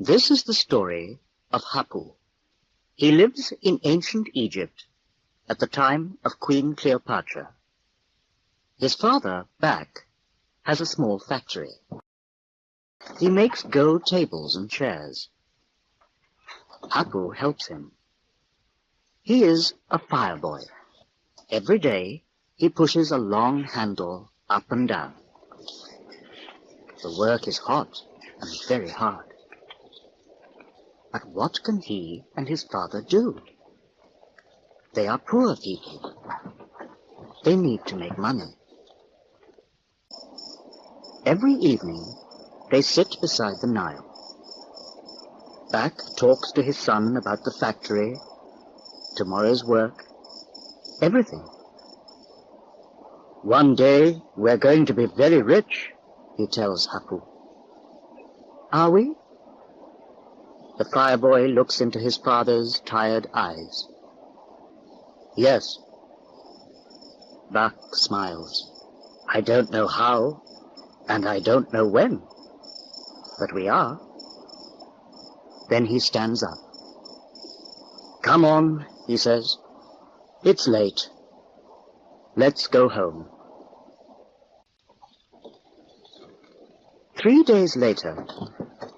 This is the story of Hapu. He lives in ancient Egypt at the time of Queen Cleopatra. His father, Bak, has a small factory. He makes gold tables and chairs. Hapu helps him. He is a fire boy. Every day he pushes a long handle up and down. The work is hot and very hard. But what can he and his father do? They are poor people. They need to make money. Every evening they sit beside the Nile. Bak talks to his son about the factory, tomorrow's work, everything. One day we're going to be very rich, he tells Hapu. Are we? The fire boy looks into his father's tired eyes. Yes. Bak smiles. I don't know how, and I don't know when, but we are. Then he stands up. Come on, he says. It's late. Let's go home. 3 days later,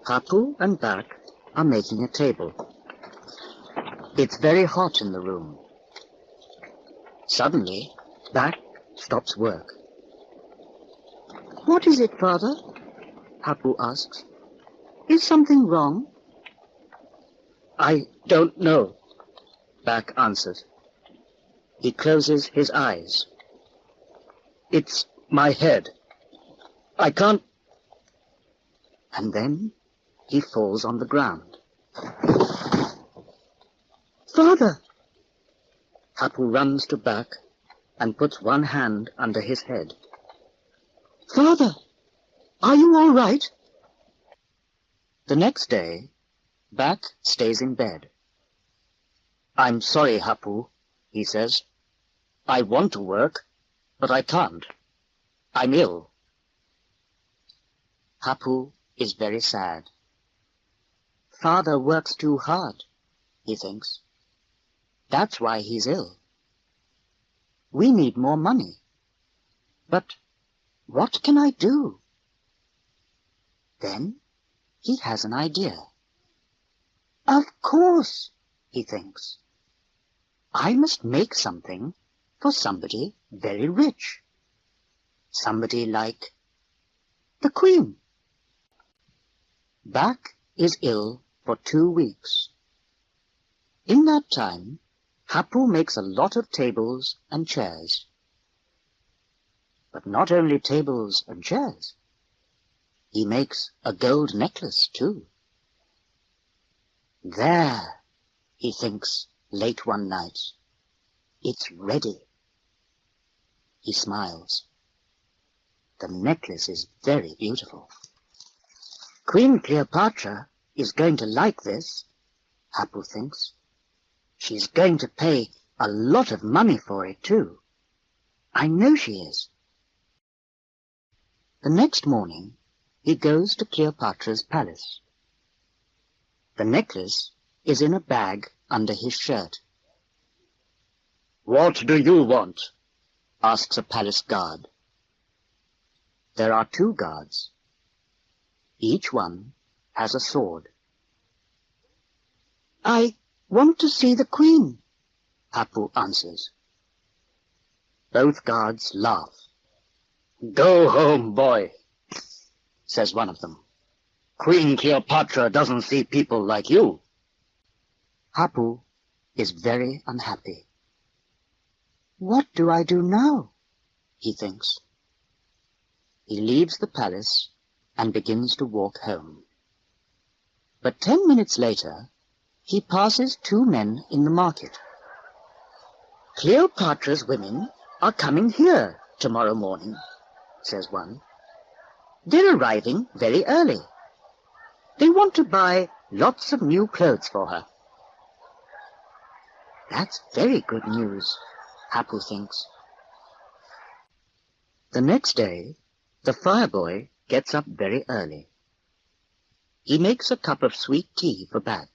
Hapu and Bak are making a table. It's very hot in the room. Suddenly, Bak stops work. What is it, father? Hapu asks. Is something wrong? I don't know, Bak answers. He closes his eyes. It's my head. I can't... And then he falls on the ground. Father! Hapu runs to Bak and puts one hand under his head. Father, are you all right? The next day, Bak stays in bed. I'm sorry, Hapu, he says. I want to work, but I can't. I'm ill. Hapu is very sad. Father works too hard, he thinks. That's why he's ill. We need more money. But what can I do? Then he has an idea. Of course, he thinks. I must make something for somebody very rich. Somebody like the Queen. Bak is ill for 2 weeks. In that time, Hapu makes a lot of tables and chairs. But not only tables and chairs. He makes a gold necklace too. There, he thinks late one night. It's ready. He smiles. The necklace is very beautiful. Queen Cleopatra is going to like this, Hapu thinks. She's going to pay a lot of money for it too. I know she is. The next morning, he goes to Cleopatra's palace. The necklace is in a bag under his shirt. What do you want? Asks a palace guard. There are 2 guards. Each one has a sword. I want to see the Queen, Hapu answers. Both guards laugh. Go home, boy, says one of them. Queen Cleopatra doesn't see people like you. Hapu is very unhappy. What do I do now? He thinks. He leaves the palace and begins to walk home. But 10 minutes later, he passes 2 men in the market. Cleopatra's women are coming here tomorrow morning, says one. They're arriving very early. They want to buy lots of new clothes for her. That's very good news, Hapu thinks. The next day, the fire boy gets up very early. He makes a cup of sweet tea for Bak.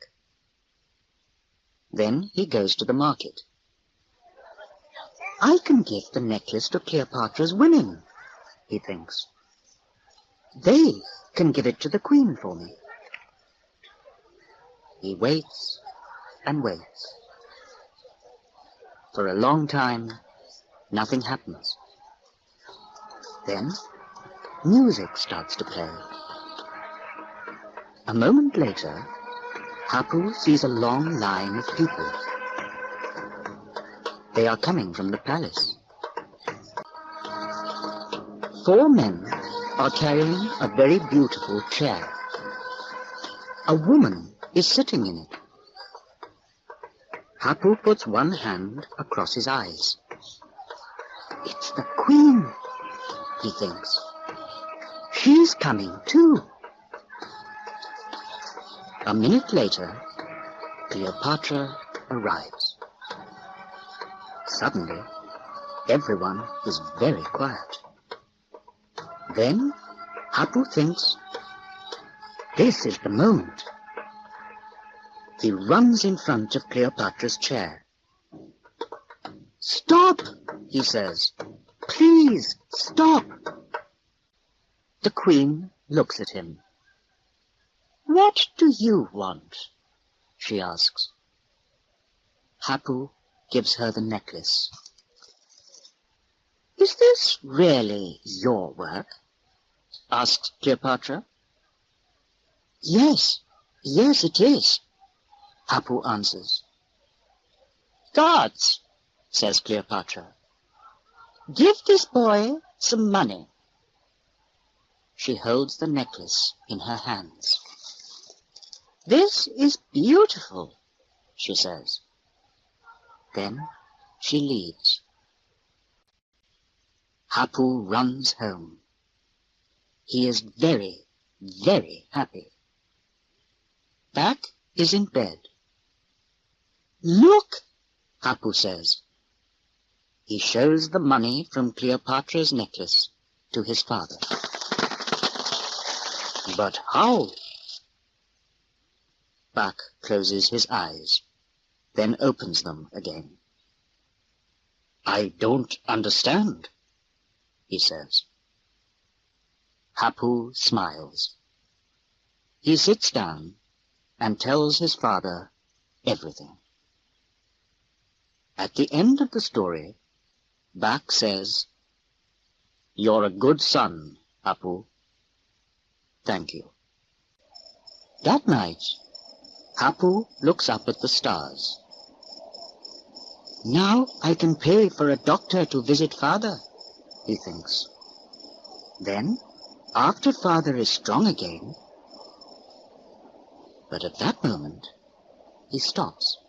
Then he goes to the market. I can give the necklace to Cleopatra's women, he thinks. They can give it to the queen for me. He waits and waits. For a long time, nothing happens. Then, music starts to play. A moment later, Hapu sees a long line of people. They are coming from the palace. 4 men are carrying a very beautiful chair. A woman is sitting in it. Hapu puts one hand across his eyes. It's the queen, he thinks. She's coming too. A minute later, Cleopatra arrives. Suddenly, everyone is very quiet. Then, Hapu thinks, this is the moment. He runs in front of Cleopatra's chair. Stop, he says. Please, stop. The queen looks at him. What do you want? She asks. Hapu gives her the necklace. Is this really your work? Asks Cleopatra. Yes, it is, Hapu answers. Guards, says Cleopatra, give this boy some money. She holds the necklace in her hands. This is beautiful, she says. Then she leaves. Hapu runs home. He is very, very happy. Bak is in bed. Look, Hapu says. He shows the money from Cleopatra's necklace to his father. But how? Bak closes his eyes, then opens them again. I don't understand, he says. Hapu smiles. He sits down and tells his father everything. At the end of the story, Bak says, You're a good son, Hapu. Thank you. That night, Hapu looks up at the stars. Now I can pay for a doctor to visit father, he thinks. Then, after father is strong again. But at that moment, he stops.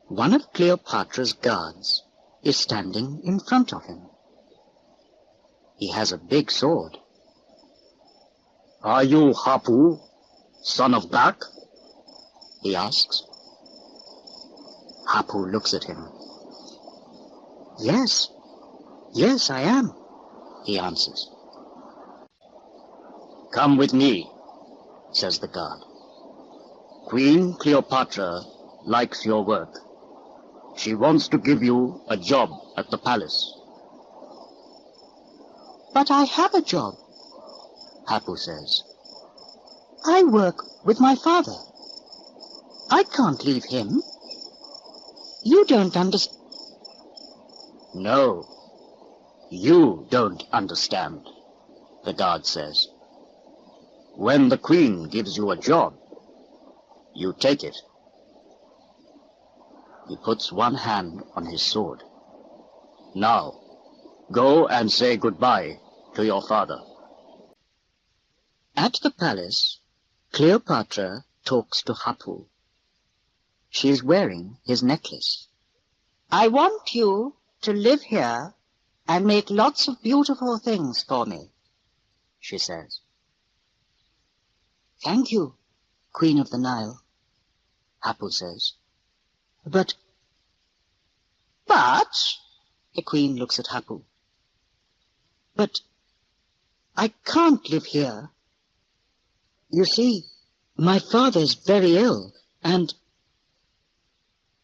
One of Cleopatra's guards is standing in front of him. He has a big sword. Are you Hapu, son of Bak? He asks. Hapu looks at him. Yes, I am, he answers. Come with me, says the guard. Queen Cleopatra likes your work. She wants to give you a job at the palace. But I have a job, Hapu says. I work with my father. I can't leave him. You don't understand. No, you don't understand, the guard says. When the queen gives you a job, you take it. He puts one hand on his sword. Now, go and say goodbye to your father. At the palace, Cleopatra talks to Hapu. She is wearing his necklace. I want you to live here and make lots of beautiful things for me, she says. Thank you, Queen of the Nile, Hapu says. But, the queen looks at Hapu. But I can't live here. You see, my father's very ill, and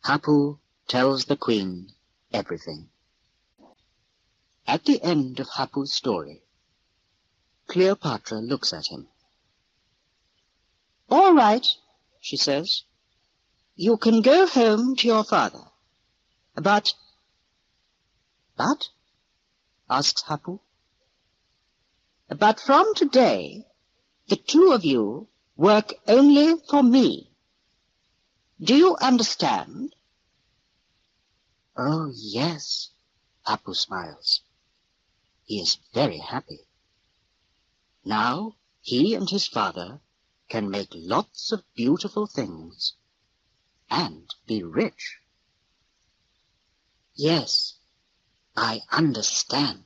Hapu tells the Queen everything. At the end of Hapu's story, Cleopatra looks at him. "All right," she says. "You can go home to your father. But—" "But?" asks Hapu. "But from today, the two of you work only for me. Do you understand?" "Oh, yes," Hapu smiles. He is very happy. Now he and his father can make lots of beautiful things and be rich. "Yes, I understand,"